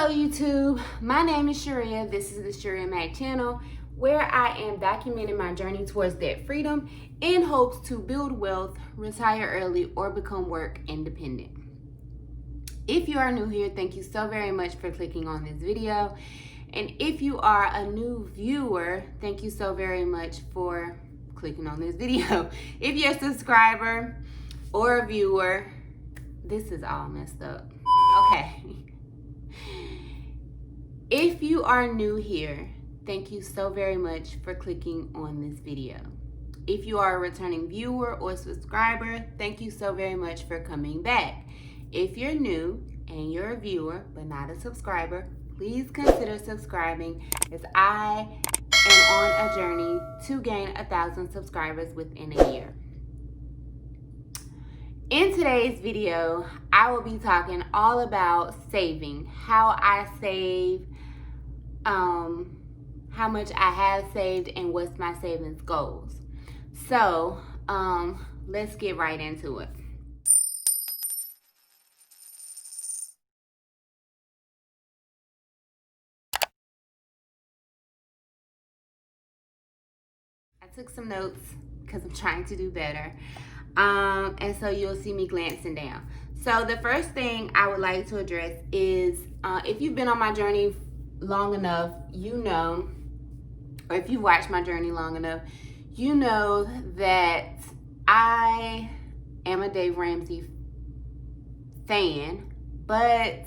Hello YouTube, my name is Shirria. This is the Shirria Mac channel where I am documenting my journey towards debt freedom in hopes to build wealth, retire early, or become work independent. If you are new here, thank you so very much for clicking on this video. And if you are a new viewer, thank you so very much for clicking on this video. If you're a subscriber or a viewer, this is all messed up. Okay. If you are new here, thank you so very much for clicking on this video. If you are a returning viewer or subscriber, thank you so very much for coming back. If you're new and you're a viewer but not a subscriber, please consider subscribing as I am on a journey to gain 1,000 subscribers within a year. In today's video, I will be talking all about saving, how I save, how much I have saved, and what's my savings goals. So, let's get right into it. I took some notes because I'm trying to do better. And so you'll see me glancing down. So the first thing I would like to address is, if you've been on my journey long enough, you know, or if you've watched my journey long enough, you know that I am a Dave Ramsey fan, but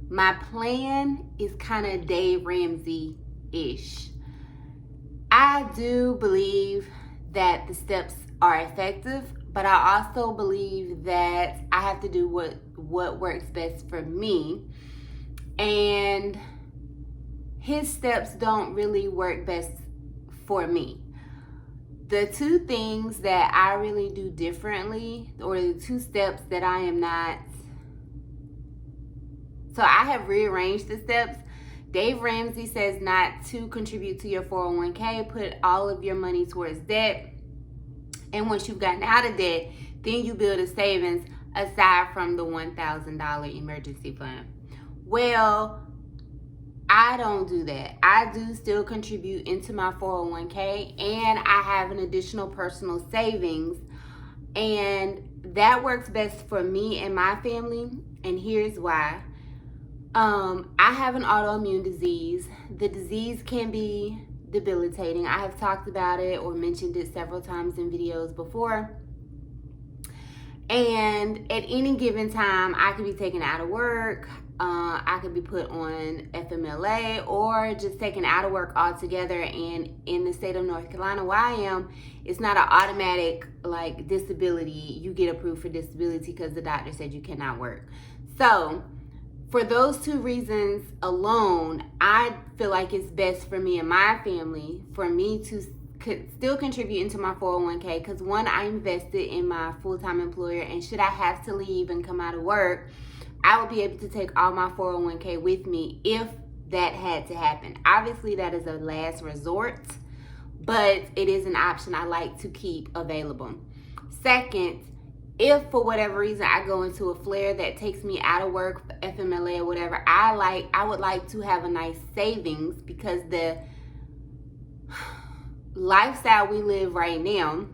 my plan is kind of Dave Ramsey-ish. I do believe that the steps are effective, but I also believe that I have to do what works best for me, and his steps don't really work best for me. The two things that I really do differently, or the two steps that I am not, so I have rearranged the steps. Dave Ramsey says not to contribute to your 401k, put all of your money towards debt. And once you've gotten out of debt, then you build a savings aside from the $1,000 emergency fund. Well, I don't do that. I do still contribute into my 401k, and I have an additional personal savings, and that works best for me and my family, and here's why. I have an autoimmune disease. The disease can be debilitating. I have talked about it or mentioned it several times in videos before. And at any given time, I could be taken out of work. I could be put on FMLA or just taken out of work altogether. And in the state of North Carolina, where I am, it's not an automatic like disability. You get approved for disability because the doctor said you cannot work. So for those two reasons alone, I feel like it's best for me and my family for me to still contribute into my 401k, because one, I invested in my full-time employer, and should I have to leave and come out of work, I would be able to take all my 401k with me if that had to happen. Obviously, that is a last resort, but it is an option I like to keep available. Second, if for whatever reason I go into a flare that takes me out of work, FMLA or whatever, I would like to have a nice savings, because the lifestyle we live right now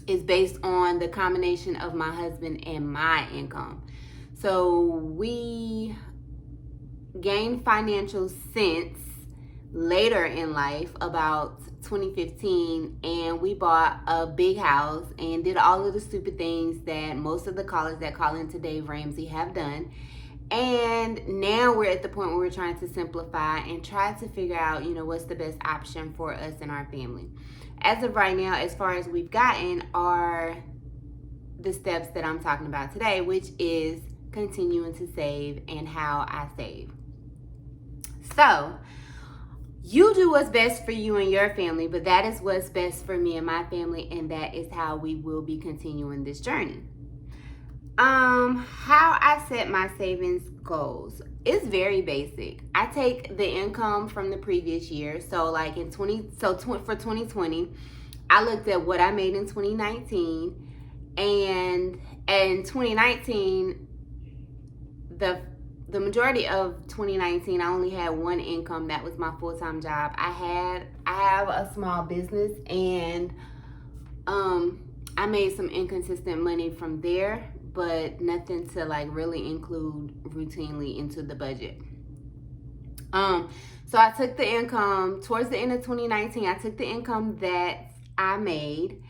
is based on the combination of my husband and my income. So we gain financial sense later in life, about 2015, and we bought a big house and did all of the stupid things that most of the callers that call into Dave Ramsey have done. And now we're at the point where we're trying to simplify and try to figure out, what's the best option for us and our family. As of right now, as far as we've gotten, are the steps that I'm talking about today, which is continuing to save and how I save. So you do what's best for you and your family, but that is what's best for me and my family, and that is how we will be continuing this journey. How I set my savings goals is very basic. I take the income from the previous year. So like for 2020, I looked at what I made in 2019, and in 2019, the the majority of 2019, I only had one income. That was my full-time job. I have a small business, and I made some inconsistent money from there, but nothing to like really include routinely into the budget. So I took the income towards the end of 2019. I took the income that I made.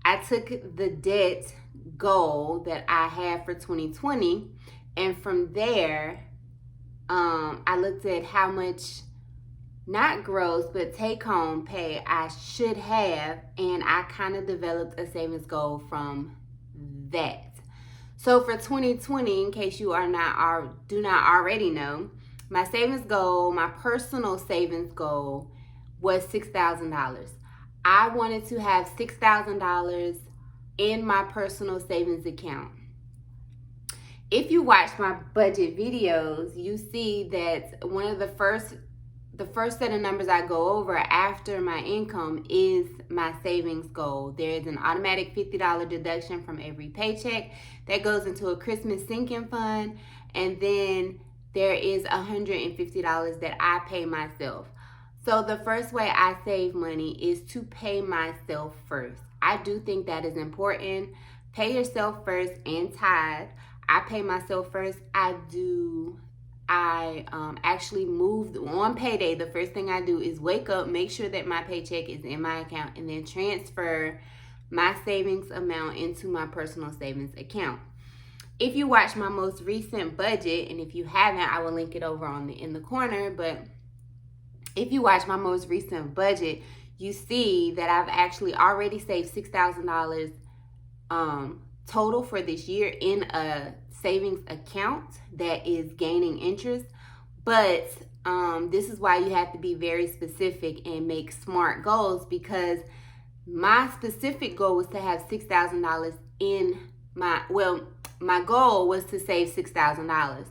I took the debt goal that I had for 2020, and from there, I looked at how much, not gross, but take home pay I should have, and I kind of developed a savings goal from that. So for 2020, in case you do not already know, my savings goal, my personal savings goal, was $6,000. I wanted to have $6,000 in my personal savings account. If you watch my budget videos, you see that one of the first set of numbers I go over after my income is my savings goal. There is an automatic $50 deduction from every paycheck that goes into a Christmas sinking fund, and then there is $150 that I pay myself. So the first way I save money is to pay myself first. I do think that is important. Pay yourself first and tithe. I pay myself first. I actually moved on payday. The first thing I do is wake up, make sure that my paycheck is in my account, and then transfer my savings amount into my personal savings account. If you watch my most recent budget, and if you haven't, I will link it over in the corner, but if you watch my most recent budget, you see that I've actually already saved $6,000 total for this year in a savings account that is gaining interest. But this is why you have to be very specific and make smart goals, because my specific goal was to have $6,000 in my goal was to save $6,000.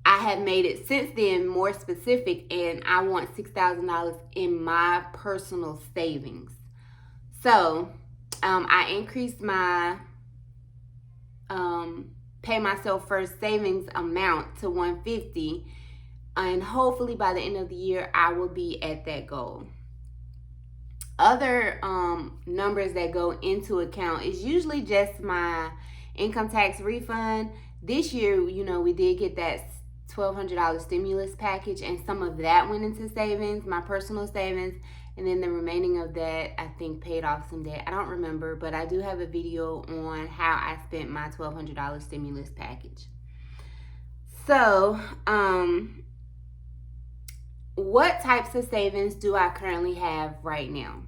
I have made it since then more specific, and I want $6,000 in my personal savings. So I increased my pay myself first savings amount to $150, and hopefully by the end of the year I will be at that goal. Other numbers that go into account is usually just my income tax refund. This year, we did get that $1,200 stimulus package, and some of that went into savings, my personal savings, and then the remaining of that I think paid off some debt. I don't remember, but I do have a video on how I spent my $1,200 stimulus package. So what types of savings do I currently have right now?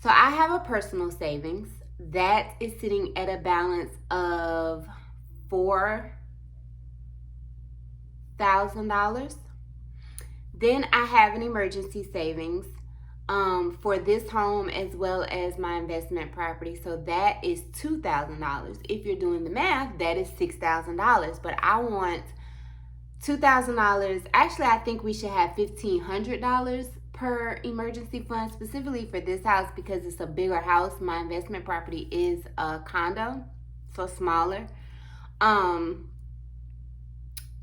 So I have a personal savings that is sitting at a balance of $4,000. Then I have an emergency savings for this home as well as my investment property. So that is $2,000. If you're doing the math, that is $6,000. But I want $2,000. Actually, I think we should have $1,500 per emergency fund, specifically for this house because it's a bigger house. My investment property is a condo, so smaller.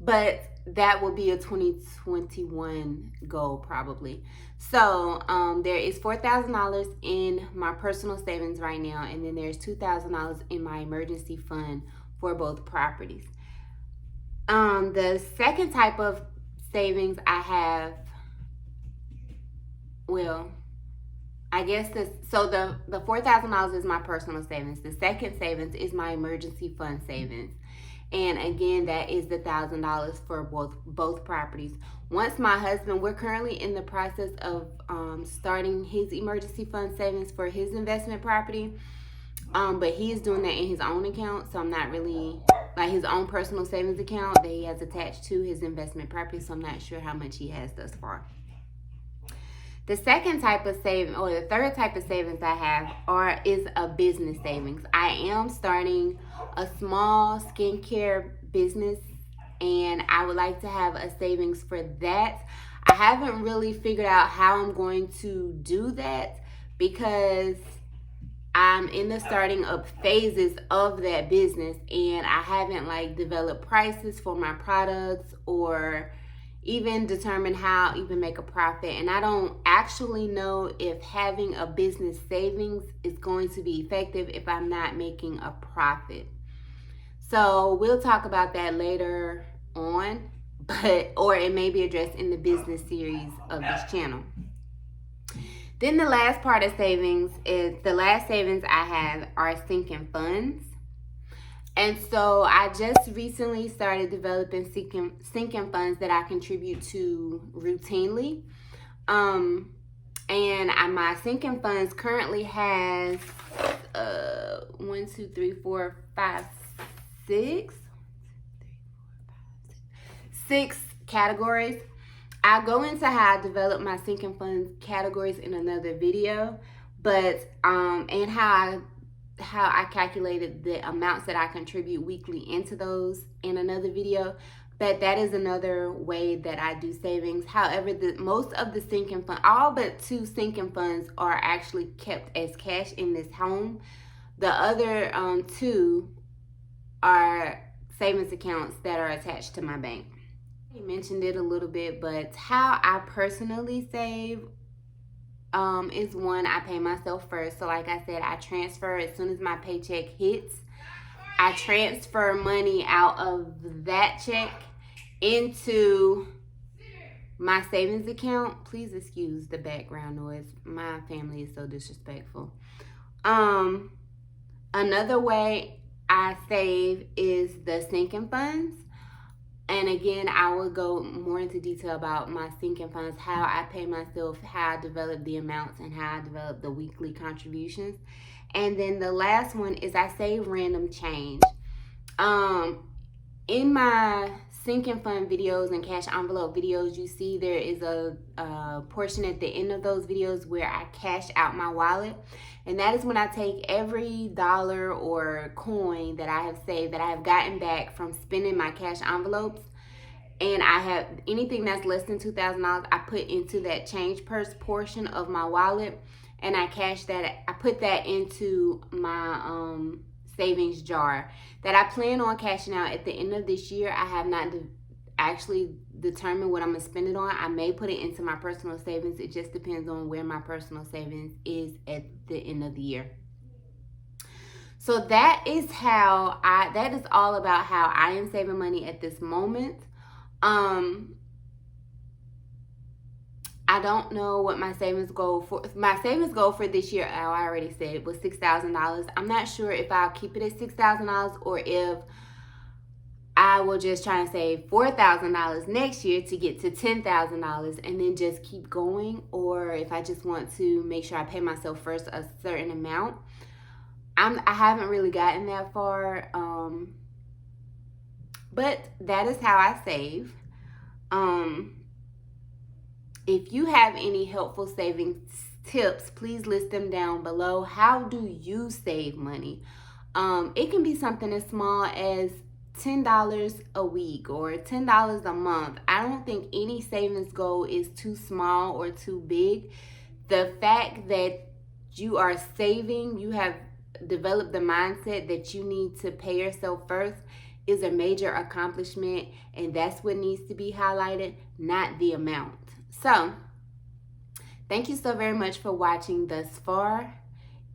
But that will be a 2021 goal probably. So there is $4,000 in my personal savings right now, and then there's $2,000 in my emergency fund for both properties. The second type of savings I have, the $4,000 is my personal savings. The second savings is my emergency fund savings. And again, that is the $1,000 for both properties. Once my husband, we're currently in the process of starting his emergency fund savings for his investment property. But he is doing that in his own account, so I'm not really, like his own personal savings account that he has attached to his investment property, so I'm not sure how much he has thus far. The second type of saving, or the third type of savings I have is a business savings. I am starting a small skincare business, and I would like to have a savings for that. I haven't really figured out how I'm going to do that because I'm in the starting up phases of that business, and I haven't like developed prices for my products or even determine how even make a profit. And I don't actually know if having a business savings is going to be effective if I'm not making a profit. So we'll talk about that later on, or it may be addressed in the business series of this channel. Then the last part of savings is the last savings I have are sinking funds. And so I just recently started developing sinking funds that I contribute to routinely. And my sinking funds currently has 1, 2, 3, 4, 5, 6 categories. I'll go into how I develop my sinking funds categories in another video, but and how I calculated the amounts that I contribute weekly into those in another video. But that is another way that I do savings. However, most of the sinking fund, all but 2 sinking funds are actually kept as cash in this home. The other 2 are savings accounts that are attached to my bank. You mentioned it a little bit, but how I personally save is one, I pay myself first. So like I said, I transfer as soon as my paycheck hits. I transfer money out of that check into my savings account. Please excuse the background noise. My family is so disrespectful. Another way I save is the sinking funds. And again, I will go more into detail about my sinking funds, how I pay myself, how I develop the amounts, and how I develop the weekly contributions. And then the last one is I save random change. In my sinking fund videos and cash envelope videos, you see there is a portion at the end of those videos where I cash out my wallet. And that is when I take every dollar or coin that I have saved, that I have gotten back from spending my cash envelopes, and I have anything that's less than $2,000, I put into that change purse portion of my wallet, and I cash that. I put that into my savings jar that I plan on cashing out at the end of this year. I have not actually determined what I'm gonna spend it on. I may put it into my personal savings. It just depends on where my personal savings is at the end of the year. So that is that is all about how I am saving money at this moment. I don't know what my savings goal for this year, I already said it was $6,000. I'm not sure if I'll keep it at $6,000 or if I will just try and save $4,000 next year to get to $10,000 and then just keep going, or if I just want to make sure I pay myself first a certain amount. I haven't really gotten that far, but that is how I save. If you have any helpful savings tips, please list them down below. How do you save money? It can be something as small as $10 a week or $10 a month. I don't think any savings goal is too small or too big. The fact that you are saving, you have developed the mindset that you need to pay yourself first, is a major accomplishment, and that's what needs to be highlighted, not the amount. So, thank you so very much for watching thus far.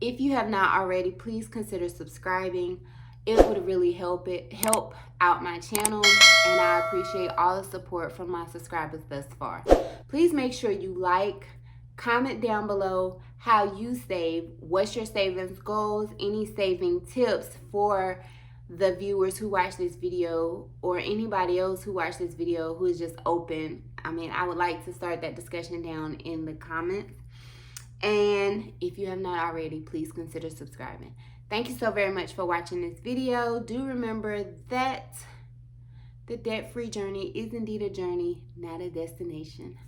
If you have not already, please consider subscribing. It would really help out my channel, and I appreciate all the support from my subscribers thus far. Please make sure you like, comment down below how you save, what's your savings goals, any saving tips for the viewers who watch this video, or anybody else who watched this video who is just open. I would like to start that discussion down in the comments. And if you have not already, please consider subscribing. Thank you so very much for watching this video. Do remember that the debt-free journey is indeed a journey, not a destination.